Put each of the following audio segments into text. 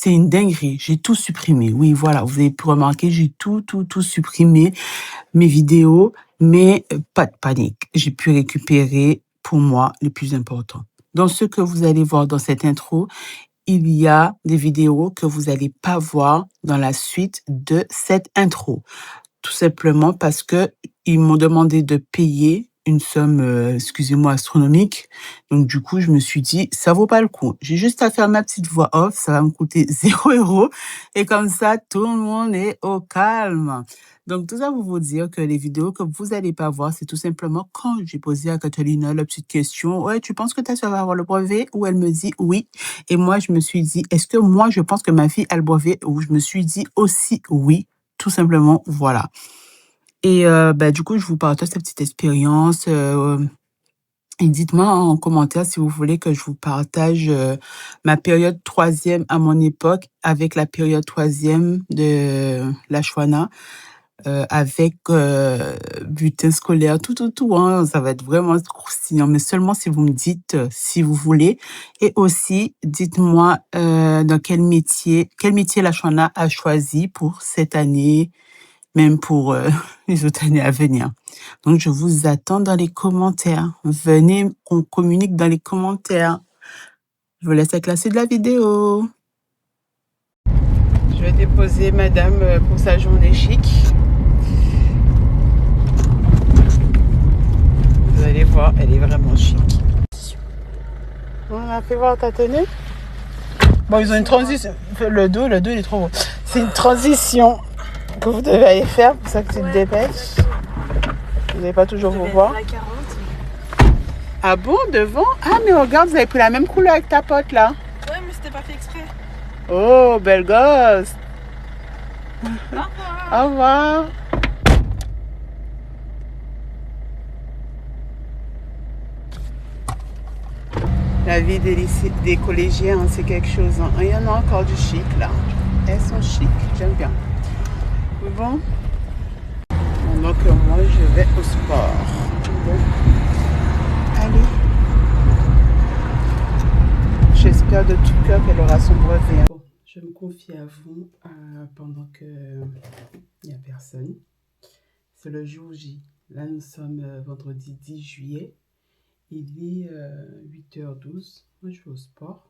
C'est une dinguerie. J'ai tout supprimé. Oui, voilà, vous avez pu remarquer, j'ai tout supprimé, mes vidéos, mais pas de panique. J'ai pu récupérer, pour moi, le plus important. Dans ce que vous allez voir dans cette intro, il y a des vidéos que vous allez pas voir dans la suite de cette intro. Tout simplement parce que ils m'ont demandé de payer une somme, excusez-moi, astronomique. Donc du coup, je me suis dit: «Ça vaut pas le coup». J'ai juste à faire ma petite voix off, ça va me coûter 0 € et comme ça, tout le monde est au calme. Donc tout ça pour vous dire que les vidéos que vous allez pas voir, c'est tout simplement quand j'ai posé à Catalina la petite question: «Ouais, tu penses que ta sœur va avoir le brevet?» Où elle me dit: «Oui». Et moi, je me suis dit: «Est-ce que moi, je pense que ma fille a le brevet?» Où je me suis dit aussi: «Oui». Tout simplement, voilà. Et bah, du coup, je vous partage cette petite expérience, et dites-moi en commentaire si vous voulez que je vous partage, ma période troisième à mon époque avec la période troisième de la Chouana, avec, bulletin scolaire, tout, hein. Ça va être vraiment croustillant, mais seulement si vous me dites, si vous voulez. Et aussi, dites-moi, dans quel métier la Chouana a choisi pour cette année, même pour, les autres années à venir. Donc je vous attends dans les commentaires. Venez, on communique dans les commentaires. Je vous laisse avec la suite de la vidéo. Je vais déposer madame, pour sa journée chic. Vous allez voir, elle est vraiment chic. On a fait voir ta tenue. Bon, ils ont une transition. Le dos, il est trop beau. C'est une transition que vous devez aller faire, pour ça que tu te dépêches. Vous n'allez pas toujours vous voir. Ah bon, devant? Ah, mais regarde, vous avez pris la même couleur avec ta pote là. Ouais, mais c'était pas fait exprès. Oh, belle gosse. Au revoir. Au revoir. La vie des collégiens, hein, c'est quelque chose. Hein. Il y en a encore du chic là. Elles sont chic, j'aime bien. Bon. Donc moi, je vais au sport. Bon. Allez. J'espère de tout cœur qu'elle aura son brevet. Bon, je me confie à vous pendant que il n'y a personne. C'est le jour J. Là, nous sommes vendredi 10 juillet. Il est 8h12. Moi, je vais au sport.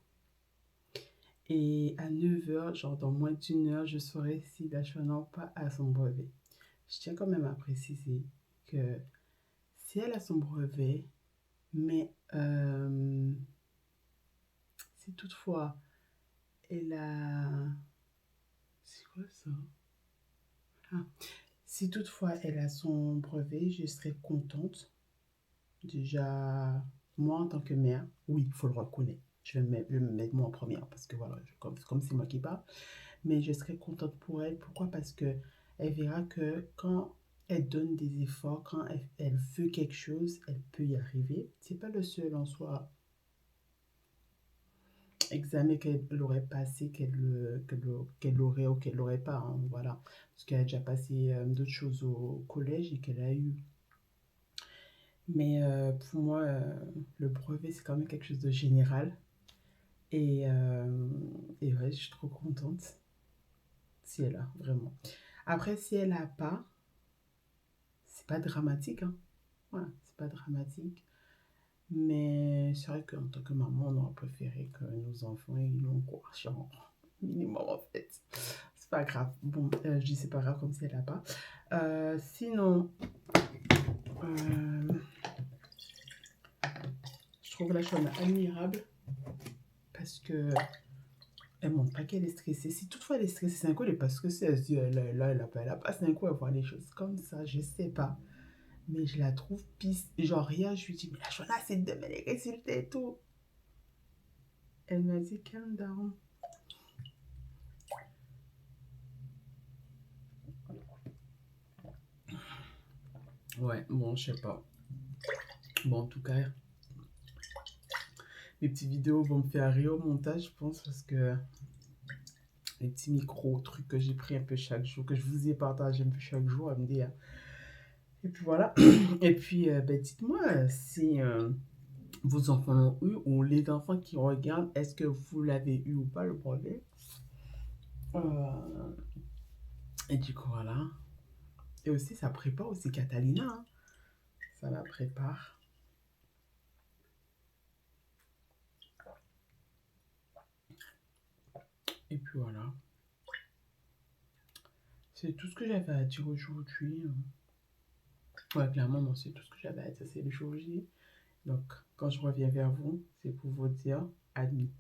Et à 9h, genre dans moins d'une heure, je saurai si la Chouana ou pas a son brevet. Je tiens quand même à préciser que si elle a son brevet, mais si toutefois elle a... C'est quoi ça? Ah. Si toutefois elle a son brevet, je serai contente. Déjà, moi en tant que mère, oui, il faut le reconnaître. Je vais me mettre moi en première parce que voilà, comme c'est moi qui parle. Mais je serai contente pour elle. Pourquoi? Parce que elle verra que quand elle donne des efforts, quand elle veut quelque chose, elle peut y arriver. C'est pas le seul en soi examen qu'elle aurait passé, qu'elle aurait ou qu'elle n'aurait pas. Hein, voilà. Parce qu'elle a déjà passé d'autres choses au collège et qu'elle a eu. Mais pour moi, le brevet, c'est quand même quelque chose de général. Et ouais, je suis trop contente si elle a, vraiment. Après, si elle n'a pas, c'est pas dramatique. Hein. Voilà, c'est pas dramatique. Mais c'est vrai qu'en tant que maman, on aurait préféré que nos enfants aient une longue genre minimum en fait. C'est pas grave. Bon, je dis c'est pas grave comme si elle n'a pas. Sinon, je trouve la Chouana admirable parce que elle montre pas qu'elle est stressée. Si toutefois elle est stressée, c'est un coup, elle est pas stressée. Elle se dit, là, elle a pas. C'est un coup, elle voit les choses comme ça, je sais pas. Mais je la trouve pisse. Genre, rien, je lui dis, mais la Chouana, c'est demain les résultats et tout. Elle m'a dit, calme down. Ouais, bon, je sais pas. Bon, en tout cas, les petites vidéos vont me faire rire au montage, je pense, parce que les petits micros-trucs que j'ai pris un peu chaque jour, que je vous ai partagé un peu chaque jour, elle me dit. Et puis voilà. Et puis, ben, dites-moi si vos enfants l'ont eu ou les enfants qui regardent, est-ce que vous l'avez eu ou pas le brevet? Et du coup, voilà. Et aussi, ça prépare aussi Catalina. Hein. Ça la prépare. Et puis voilà. C'est tout ce que j'avais à dire aujourd'hui. Ouais, clairement, non, c'est tout ce que j'avais à dire. C'est le jour J. Donc, quand je reviens vers vous, c'est pour vous dire admis.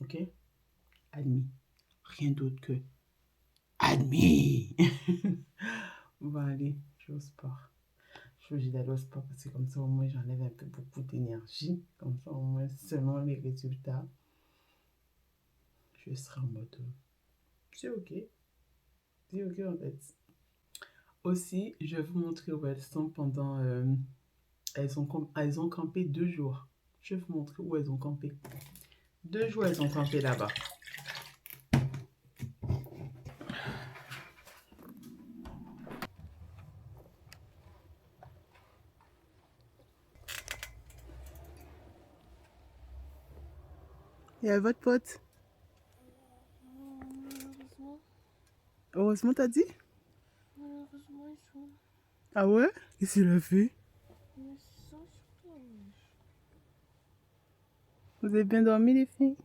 Ok? Admis. Rien d'autre que admis. Bon, allez, je vais au sport. Je suis obligée d'aller au sport parce que comme ça, au moins, j'enlève un peu beaucoup d'énergie. Comme ça, au moins, selon les résultats, je serai en mode. C'est ok. C'est ok, en fait. Aussi, je vais vous montrer où elles sont pendant. Elles ont campé 2 jours. Je vais vous montrer où elles ont campé. 2 jours, elles ont campé là-bas. Et à votre pote? Malheureusement. Heureusement, t'as dit? Malheureusement, ils sont. Ah ouais? Qu'est-ce qu'il a fait? Mais c'est ça surtout. Vous avez bien dormi, les filles?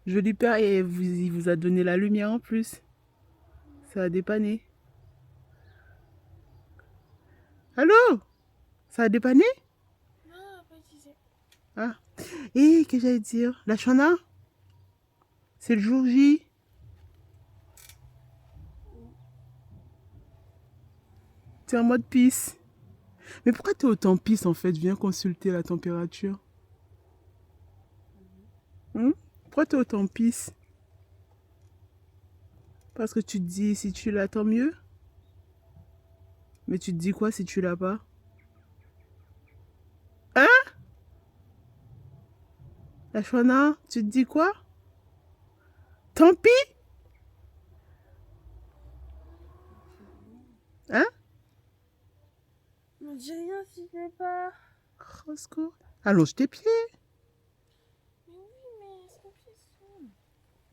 Joli père, et il vous a donné la lumière en plus. Ça a dépanné. Allô? Ça a dépanné? Non, pas disait. Ah. Et qu'est-ce que j'allais dire? La Chana? C'est le jour J. T'es en mode pisse. Mais pourquoi t'es autant pisse en fait? Viens consulter la température. Pourquoi t'es autant pisse? Parce que tu te dis si tu l'as tant mieux. Mais tu te dis quoi si tu l'as pas? Hein? La Chana, tu te dis quoi? Tant pis? Hein? Ne dis rien si je l'ai pas. Roscoe. Allonge tes pieds. Mais oui, mais son pied sonne.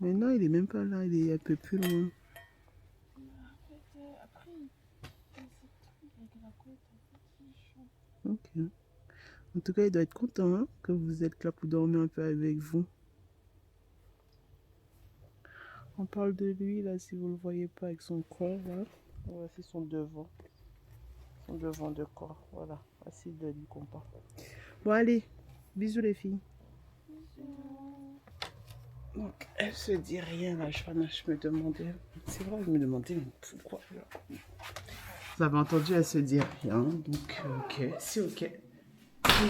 Mais non, il est même pas là, il est un peu plus loin. En fait, après, il fait ses trucs avec la côte. En fait, il est chaud. Ok. En tout cas, il doit être content hein, que vous êtes là pour dormir un peu avec vous. On parle de lui, là, si vous ne le voyez pas avec son corps, là. Voici son devant. Son devant de corps, voilà. Voici de lui qu'on parle. Bon, allez. Bisous, les filles. Bisous. Donc, elle se dit rien, là. Je me demandais... C'est vrai, je me demandais, mais pourquoi, là? Vous avez entendu, elle se dit rien. Donc, ok, c'est ok.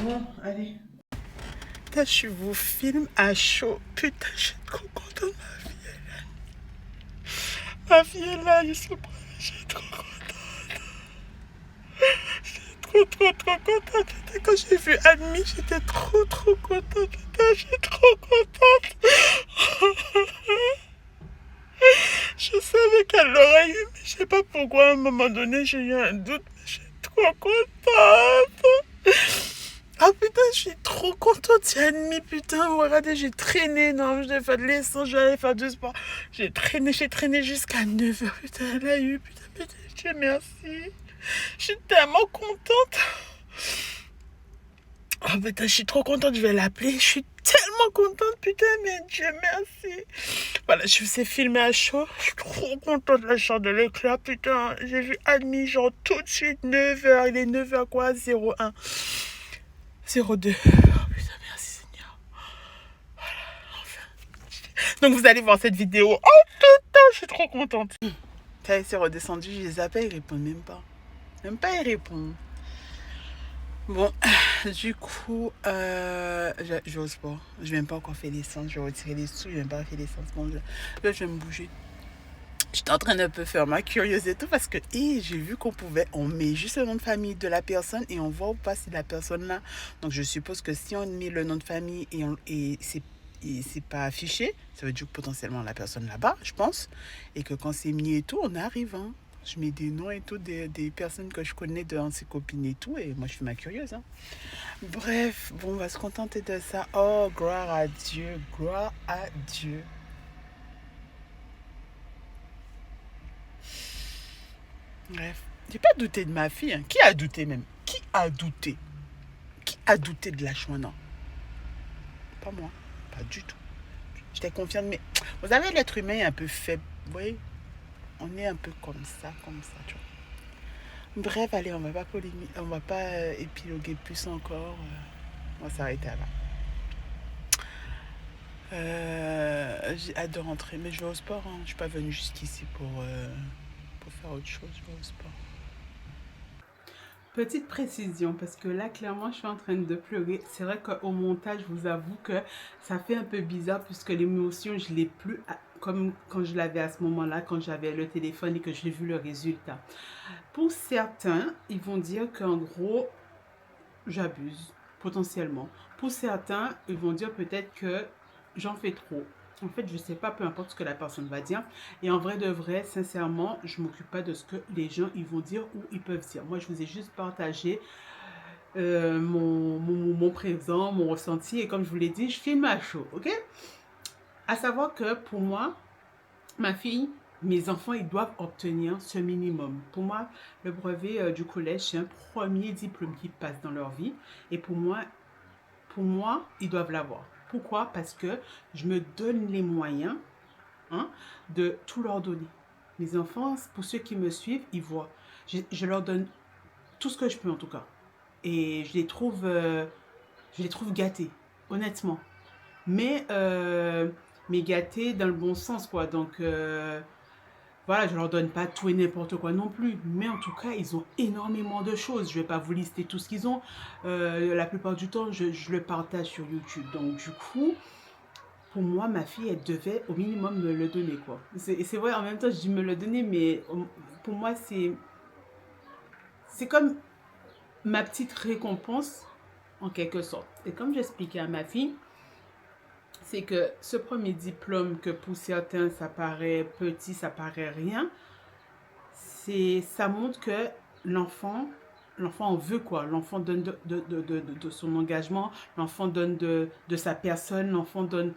Bon, allez. Putain, je vous filme à chaud. Putain, je suis trop contente. Ma fille est là, je suis trop contente. Trop contente. Quand j'ai vu Admi, j'étais trop contente. Putain, je suis trop contente. Je savais qu'elle l'aurait eu, mais je sais pas pourquoi à un moment donné j'ai eu un doute, mais je suis trop contente. Ah putain, je suis trop contente, c'est Admi, putain, vous regardez, j'ai traîné, non, je devais faire de l'essence, j'allais faire du sport. J'ai traîné jusqu'à 9h, putain, elle a eu, putain, Dieu merci. Je suis tellement contente. Oh putain, je suis trop contente, je vais l'appeler, je suis tellement contente, putain, mais Dieu merci. Voilà, je vous ai filmé à chaud, je suis trop contente de la chambre de l'éclat, putain, j'ai vu Admi, genre tout de suite, 9h, il est 9h quoi, 01. 02. Oh putain, merci Seigneur. Voilà, enfin. Donc vous allez voir cette vidéo. Oh putain, je suis trop contente. Ça y est, c'est redescendu, je les appelle, ils répondent même pas. Même pas, ils répondent. Bon, du coup, je vais au sport. Je vais même pas encore faire l'essence, je vais retirer les sous, je vais même pas faire l'essence. Bon, là, je vais me bouger. J'étais en train de peu faire ma curiosité et tout parce que j'ai vu on met juste le nom de famille de la personne et on voit ou pas si la personne là. Donc je suppose que si on met le nom de famille et c'est pas affiché, ça veut dire que potentiellement la personne là-bas, je pense. Et que quand c'est mis et tout, on arrive. Hein. Je mets des noms et tout, des personnes que je connais de ses copines et tout, et moi je suis ma curieuse. Hein. Bref, bon, on va se contenter de ça. Oh, gloire à Dieu, gloire à Dieu. Bref, j'ai pas douté de ma fille. Hein. Qui a douté même? Qui a douté? Qui a douté de la Chouana? Pas moi, pas du tout. J'étais confiante, mais vous savez, l'être humain est un peu faible. Vous voyez, on est un peu comme ça, tu vois. Bref, allez, on va pas on va pas épiloguer plus encore. On va s'arrêter là. J'ai hâte de rentrer, mais je vais au sport. Hein. Je suis pas venue jusqu'ici pour faire autre chose. Je vais au sport. Petite précision, parce que là, clairement, je suis en train de pleurer. C'est vrai qu'au montage, je vous avoue que ça fait un peu bizarre, puisque l'émotion, je l'ai plus comme quand je l'avais à ce moment-là, quand j'avais le téléphone et que j'ai vu le résultat. Pour certains, ils vont dire qu'en gros, j'abuse, potentiellement. Pour certains, ils vont dire peut-être que j'en fais trop. En fait, je sais pas, peu importe ce que la personne va dire. Et en vrai de vrai, sincèrement, je m'occupe pas de ce que les gens ils vont dire ou ils peuvent dire. Moi, je vous ai juste partagé mon présent, mon ressenti. Et comme je vous l'ai dit, je filme à chaud, ok? À savoir que pour moi, ma fille, mes enfants, ils doivent obtenir ce minimum. Pour moi, le brevet du collège, c'est un premier diplôme qui passe dans leur vie. Et pour moi, ils doivent l'avoir. Pourquoi? Parce que je me donne les moyens de tout leur donner. Les enfants, pour ceux qui me suivent, ils voient. Je leur donne tout ce que je peux en tout cas. Et je les trouve gâtés, honnêtement. Mais gâtés dans le bon sens, quoi. Donc, voilà, je leur donne pas tout et n'importe quoi non plus. Mais en tout cas, ils ont énormément de choses. Je vais pas vous lister tout ce qu'ils ont. La plupart du temps, je le partage sur YouTube. Donc, du coup, pour moi, ma fille, elle devait au minimum me le donner, quoi. C'est vrai, en même temps, je dis me le donner, mais pour moi, c'est comme ma petite récompense, en quelque sorte. Et comme j'expliquais à ma fille, c'est que ce premier diplôme, que pour certains, ça paraît petit, ça paraît rien, ça montre que l'enfant en veut, quoi. L'enfant donne de son engagement, l'enfant donne de sa personne, l'enfant donne...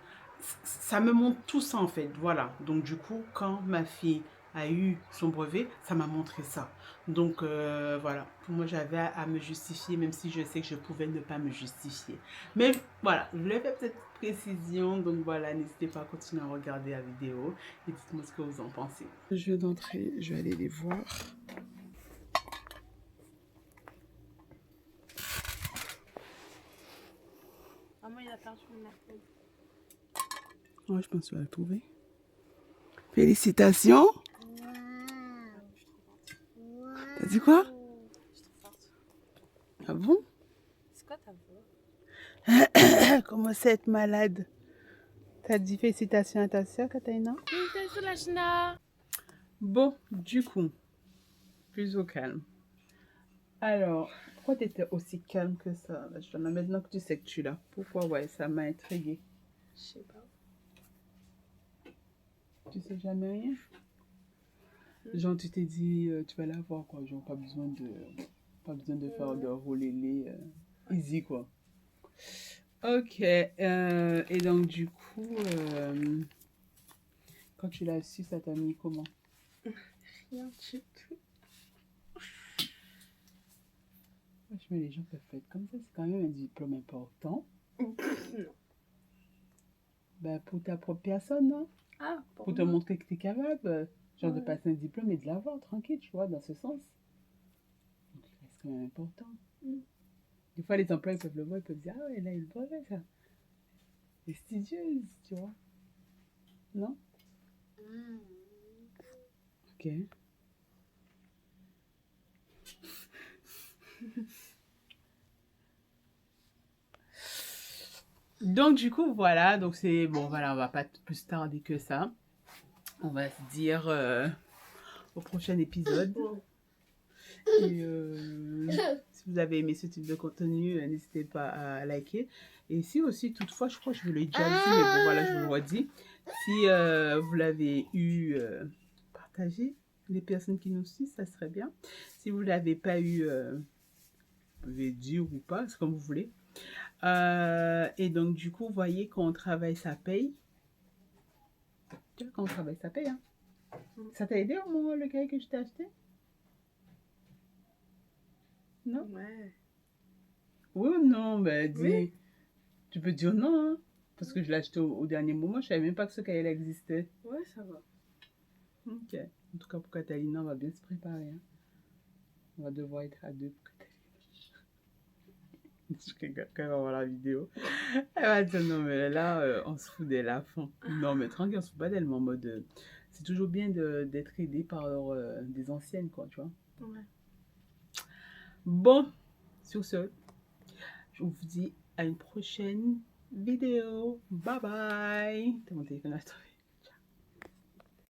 Ça me montre tout ça, en fait. Voilà. Donc, du coup, quand ma fille a eu son brevet, ça m'a montré ça. Donc, voilà. Pour moi, j'avais à me justifier, même si je sais que je pouvais ne pas me justifier. Mais voilà, je voulais faire cette précision. Donc, voilà, n'hésitez pas à continuer à regarder la vidéo et dites-moi ce que vous en pensez. Je viens d'entrer, je vais aller les voir. Maman, il a perdu le mercredi. Ouais, je pense que tu vas le trouver. Félicitations. T'as dit quoi? Je suis forte. Ah bon? C'est quoi ta voix? Comment c'est être malade? T'as dit félicitations à ta soeur, Kataina? Félicitations, la China. Bon, du coup, plus au calme. Alors, pourquoi t'étais aussi calme que ça? Maintenant que tu sais que tu l'as. Pourquoi? Ouais, ça m'a intriguée. Je sais pas. Tu sais jamais rien? Genre, tu t'es dit, tu vas l'avoir, quoi. Genre, pas besoin de faire de rouler les easy, quoi. Ok. Et donc, du coup, quand tu l'as su, ça t'a mis comment? Rien du tout. Franchement, les gens peuvent faire comme ça. C'est quand même un diplôme important. Non. Ben, pour ta propre personne, non? Ah, Pour te montrer que tu es capable, genre de passer un diplôme et de l'avoir, tranquille, tu vois, dans ce sens. Donc, c'est quand même important. Des fois, les employés peuvent le voir, ils peuvent dire, ah ouais, là, il le brevet, ça. C'est studieuse, tu vois. Non? Ok. Donc, du coup, voilà. Donc, c'est bon, voilà, on va pas plus tarder que ça. On va se dire au prochain épisode. Et si vous avez aimé ce type de contenu, n'hésitez pas à liker. Et si aussi, toutefois, je crois que je vous l'ai déjà dit, mais bon, voilà, je vous le redis. Si vous l'avez eu, partagez, les personnes qui nous suivent, ça serait bien. Si vous ne l'avez pas eu, vous pouvez dire ou pas, c'est comme vous voulez. Et donc, du coup, vous voyez, quand on travaille, ça paye. Tu vois, quand on travaille, ça paye. Hein. Ça t'a aidé au moment le cahier que je t'ai acheté? Non? Ouais. Oui ou non? Ben, dis. Oui. Tu peux dire non, hein, parce que je l'ai acheté au dernier moment. Je savais même pas que ce cahier existait. Ouais, ça va. Ok. En tout cas, pour Catalina, on va bien se préparer. Hein. On va devoir être à deux pour Catalina. Quand elle va voir la vidéo, elle va dire non, mais là, on se fout d'elle à fond. Non, mais tranquille, on se fout pas d'elle, mais en mode. C'est toujours bien d'être aidé par des anciennes, quoi, tu vois. Ouais. Bon, sur ce, je vous dis à une prochaine vidéo. Bye bye. T'as mon téléphone à toi.